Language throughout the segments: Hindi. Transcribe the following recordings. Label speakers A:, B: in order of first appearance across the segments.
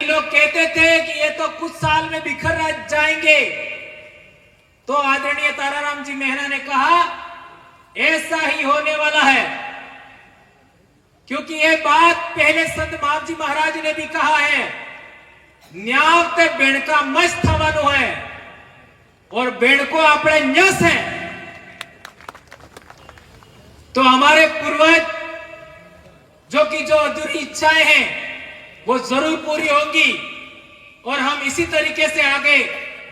A: लोग कहते थे कि ये तो कुछ साल में बिखर जाएंगे, तो आदरणीय ताराराम जी मेहरा ने कहा ऐसा ही होने वाला है, क्योंकि ये बात पहले संत मावजी महाराज ने भी कहा है, न्यावते बेणका मस्त थवानो है और बेणको अपने न्यस है। तो हमारे पूर्वज जो अधूरी इच्छाएं हैं वो जरूर पूरी होंगी और हम इसी तरीके से आगे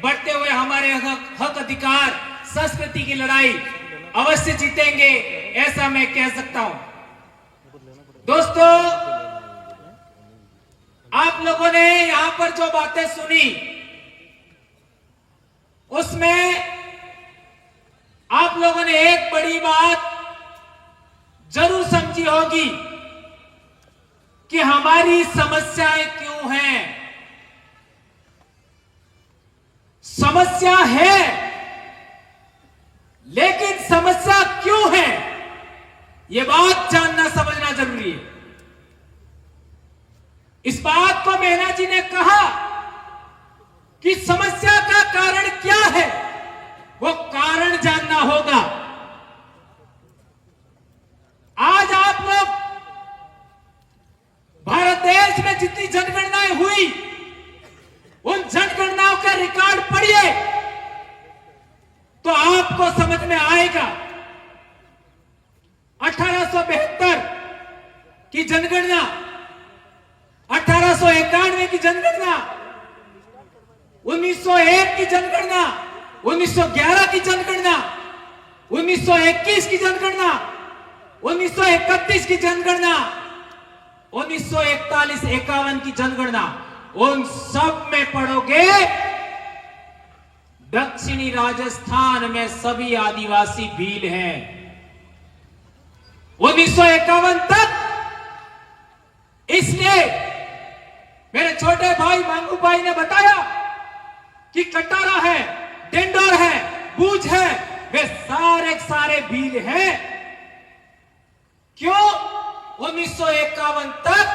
A: बढ़ते हुए हमारे हक अधिकार संस्कृति की लड़ाई अवश्य जीतेंगे, ऐसा मैं कह सकता हूं। दोस्तों, आप लोगों ने यहां पर जो बातें सुनी उसमें आप लोगों ने एक बड़ी बात जरूर समझी होगी कि हमारी समस्याएं क्यों हैं। समस्या है, लेकिन समस्या क्यों है यह बात जानना समझना जरूरी है। इस बात को मेहना जी ने कहा कि समस्या का कारण क्या है, वो कारण जानना होगा। आज आप लोग भारत देश में जितनी जनगणनाएं हुई उन जनगणनाओं का रिकॉर्ड पढ़िए तो आपको समझ में आएगा। 1872 की जनगणना, 1891 की जनगणना, 1901 की जनगणना, 1911 की जनगणना, 1921 की जनगणना, 1931 की जनगणना, 1941-51 की जनगणना, उन सब में पढ़ोगे दक्षिणी राजस्थान में सभी आदिवासी भील हैं। 1951 तक इसलिए मेरे छोटे भाई मांगू भाई ने बताया कि कटारा है, डेंडोर है, बूझ है, वे सारे भील हैं। क्यों? 1951 तक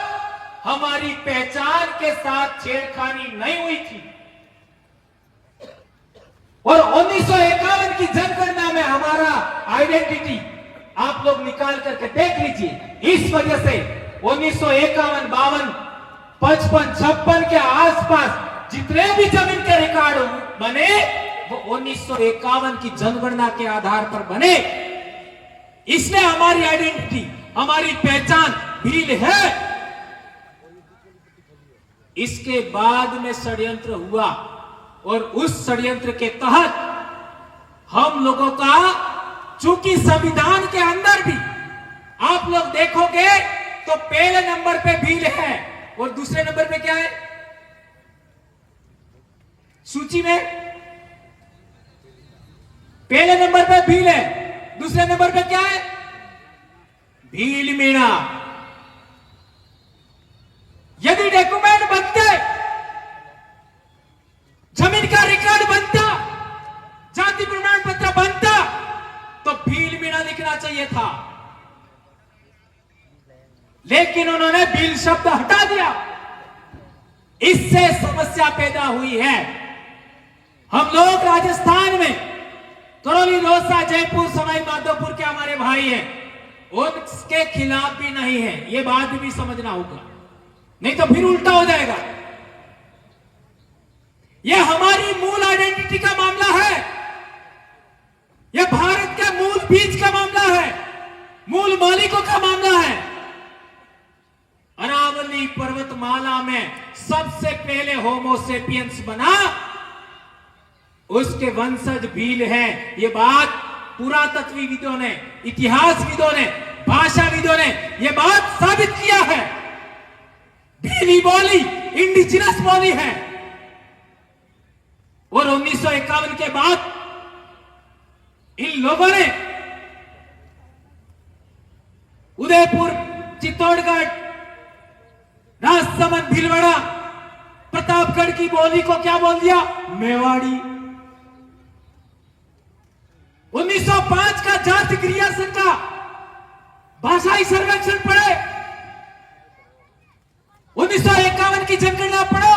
A: हमारी पहचान के साथ छेड़खानी नहीं हुई थी और 1951 की जनगणना में हमारा आइडेंटिटी आप लोग निकाल करके देख लीजिए। इस वजह से 1951, 52, 55, 56 के आसपास जितने भी जमीन के रिकॉर्ड बने वो 1951 की जनगणना के आधार पर बने। इसलिए हमारी आइडेंटिटी, हमारी पहचान भील है। इसके बाद में षड्यंत्र हुआ और उस षड्यंत्र के तहत हम लोगों का, चूंकि संविधान के अंदर भी आप लोग देखोगे तो पहले नंबर पे भील है और दूसरे नंबर पे क्या है सूची में? पहले नंबर पे भील है, दूसरे नंबर पे क्या है? भील मीणा। यदि डॉक्यूमेंट बनते, जमीन का रिकॉर्ड बनता, जाति प्रमाण पत्र बनता तो भील मीणा लिखना चाहिए था, लेकिन उन्होंने भील शब्द हटा दिया। इससे समस्या पैदा हुई है। हम लोग राजस्थान में करौली, रोहसा, जयपुर, सवाई माधोपुर के हमारे भाई हैं, उसके खिलाफ भी नहीं है, ये बात भी समझना होगा, नहीं तो फिर उल्टा हो जाएगा। यह हमारी मूल आइडेंटिटी का मामला है, यह भारत के मूल बीज का मामला है, मूल मालिकों का मामला है। अरावली पर्वतमाला में सबसे पहले होमोसेपियंस बना, उसके वंशज भील हैं। ये बात पुरातत्वविदों ने, इतिहासविदों ने, भाषाविदों ने यह बात साबित किया है। भीली बोली इंडिजिनस बोली है और 1951 के बाद इन लोगों ने उदयपुर, चित्तौड़गढ़, राजसमंद, भीलवाड़ा, प्रतापगढ़ की बोली को क्या बोल दिया? मेवाड़ी। 1905 का जाति क्रियासन का भाषाई सर्वेक्षण पढ़े, 1951 की जनगणना पढ़ो,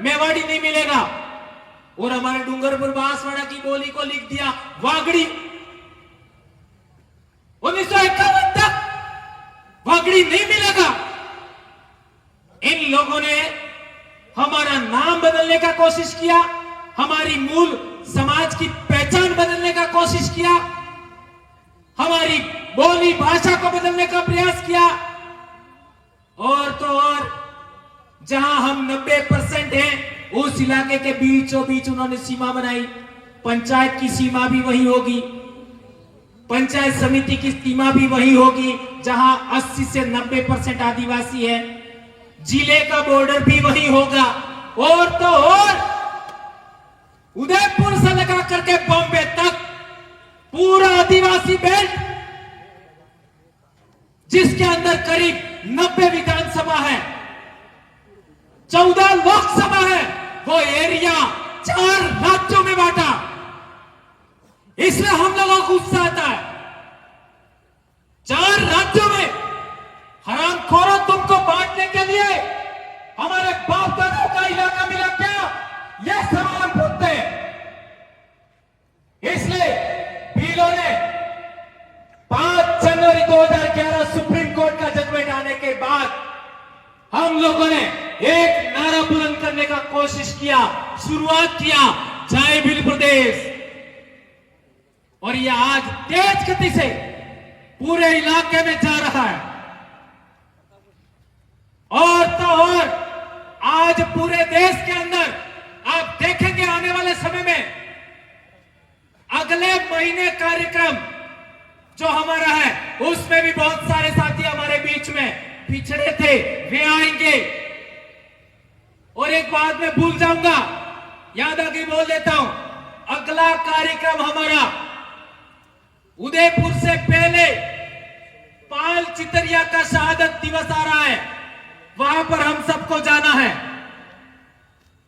A: मेवाड़ी नहीं मिलेगा। और हमारे डूंगरपुर बांसवाड़ा की बोली को लिख दिया वागड़ी। 1951 तक वागड़ी नहीं मिलेगा। इन लोगों ने हमारा नाम बदलने का कोशिश किया, हमारी मूल समाज की पहचान बदलने का कोशिश किया, हमारी बोली भाषा को बदलने का प्रयास किया। और तो और जहां हम 90% हैं, उस इलाके के बीचों बीच उन्होंने सीमा बनाई। पंचायत की सीमा भी वही होगी, पंचायत समिति की सीमा भी वही होगी जहां 80 से 90% आदिवासी है। जिले का बॉर्डर भी वही होगा। और तो और उदयपुर से लगा करके बॉम्बे तक पूरा आदिवासी बेल्ट, जिसके अंदर करीब 90 विधानसभा है, 14 लोकसभा है, वो एरिया 4 राज्यों में बांटा। इसलिए हम लोगों को गुस्सा आता है। 4 राज्यों में हरामखोरों, तुमको बांटने के लिए हमारे बाप दादा का इलाका मिला क्या? यह सवाल हम पूछते हैं। इसलिए बिलों ने 5 जनवरी 2011 सुप्रीम कोर्ट का जजमेंट आने के बाद हम लोगों ने एक नारा बुलंद करने का कोशिश किया, शुरुआत किया, जय भील प्रदेश। और यह आज तेज गति से पूरे इलाके में जा रहा है। और तो और आज पूरे देश के अंदर आप देखेंगे आने वाले समय में, अगले महीने कार्यक्रम जो हमारा है उसमें भी बहुत सारे साथी हमारे बीच में पिछड़े थे, वे आएंगे। और एक बात मैं भूल जाऊंगा, याद आगे बोल देता हूं, अगला कार्यक्रम हमारा उदयपुर से पहले पाल चितरिया का शहादत दिवस आ रहा है, वहां पर हम सबको जाना है।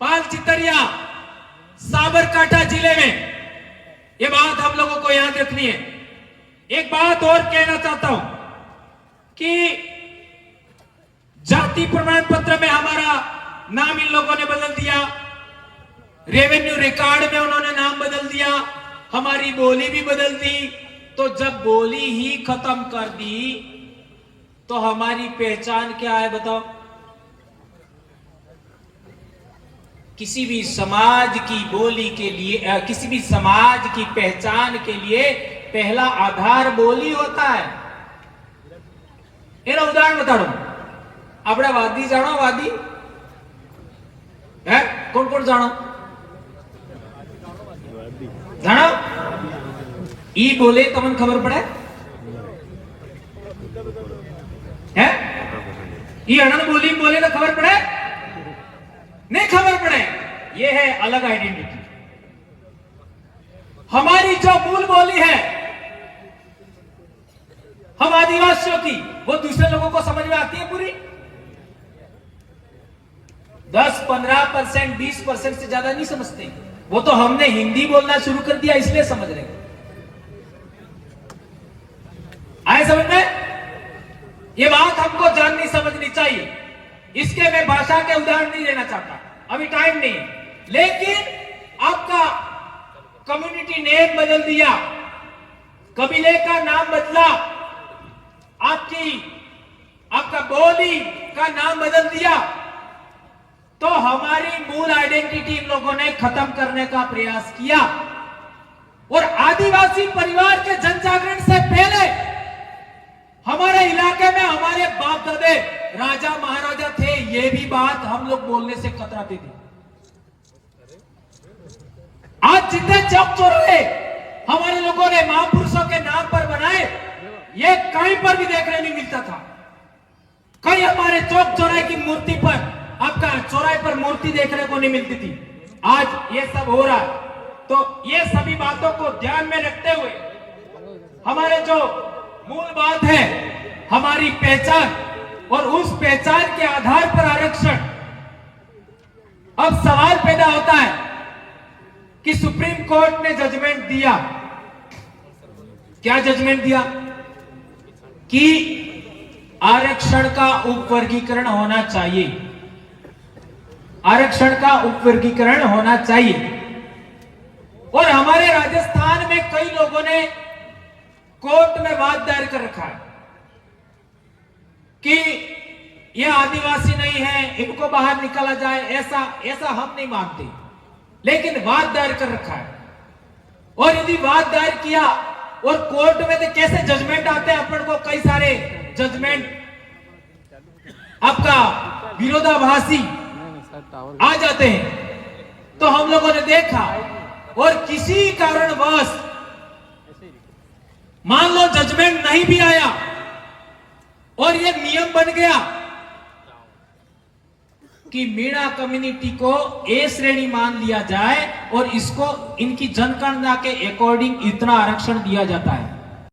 A: पाल चितरिया साबरकांठा जिले में, यह बात हम लोगों को याद रखनी है। एक बात और कहना चाहता हूं कि जाति प्रमाण पत्र में हमारा नाम इन लोगों ने बदल दिया, रेवेन्यू रिकॉर्ड में उन्होंने नाम बदल दिया, हमारी बोली भी बदल दी। तो जब बोली ही खत्म कर दी तो हमारी पहचान क्या है बताओ? किसी भी समाज की बोली के लिए, किसी भी समाज की पहचान के लिए पहला आधार बोली होता है। एनो उदाहरण बता रहा हूं। अपना वादी जानो, वादी है कौन कौन जानो? जानो ई बोले तमन खबर पड़े है? ई अनंत बोली बोले तो खबर पड़े नहीं, खबर पड़े। ये है अलग आइडेंटिटी। हमारी जो मूल बोली है हम आदिवासियों की, वो दूसरे लोगों को समझ में आती है पूरी? 10-15%, 20% से ज्यादा नहीं समझते। वो तो हमने हिंदी बोलना शुरू कर दिया इसलिए समझ रहे। आए समझ में? ये बात हमको जाननी समझनी चाहिए। इसके मैं भाषा के उदाहरण नहीं देना चाहता, अभी टाइम नहीं है। लेकिन आपका कम्युनिटी नेम बदल दिया, कबीले का नाम बदला, आपका बोली का नाम बदल दिया, तो हमारी मूल आइडेंटिटी इन लोगों ने खत्म करने का प्रयास किया। और आदिवासी परिवार के जन जागरण से पहले हमारे इलाके में हमारे बाप दादे राजा महाराजा थे, ये भी बात हम लोग बोलने से कतराते थे। आज जितने चौक चौराहे हमारे लोगों ने महापुरुषों के नाम पर बनाए, ये कहीं पर भी देखने नहीं मिलता था। कहीं हमारे चौक चौराहे की मूर्ति पर, आपका चौराहे पर मूर्ति देखने को नहीं मिलती थी। आज ये सब हो रहा है। तो ये सभी बातों को ध्यान में रखते हुए हमारे जो मूल बात है हमारी पहचान, और उस पहचान के आधार पर आरक्षण। अब सवाल पैदा होता है कि सुप्रीम कोर्ट ने जजमेंट दिया, क्या जजमेंट दिया? कि आरक्षण का उपवर्गीकरण होना चाहिए। आरक्षण का उपवर्गीकरण होना चाहिए। और हमारे राजस्थान में कई लोगों ने कोर्ट में वाद दायर कर रखा है कि ये आदिवासी नहीं है, इनको बाहर निकाला जाए, ऐसा हम नहीं मानते, लेकिन वाद दायर कर रखा है। और यदि वाद दायर किया और कोर्ट में तो कैसे जजमेंट आते हैं, अपन को कई सारे जजमेंट आपका विरोधाभासी आ जाते हैं। तो हम लोगों ने देखा, और किसी कारणवश मान लो जजमेंट नहीं भी आया और ये नियम बन गया कि मीणा कम्युनिटी को ए श्रेणी मान लिया जाए और इसको इनकी जनगणना के अकॉर्डिंग इतना आरक्षण दिया जाता है,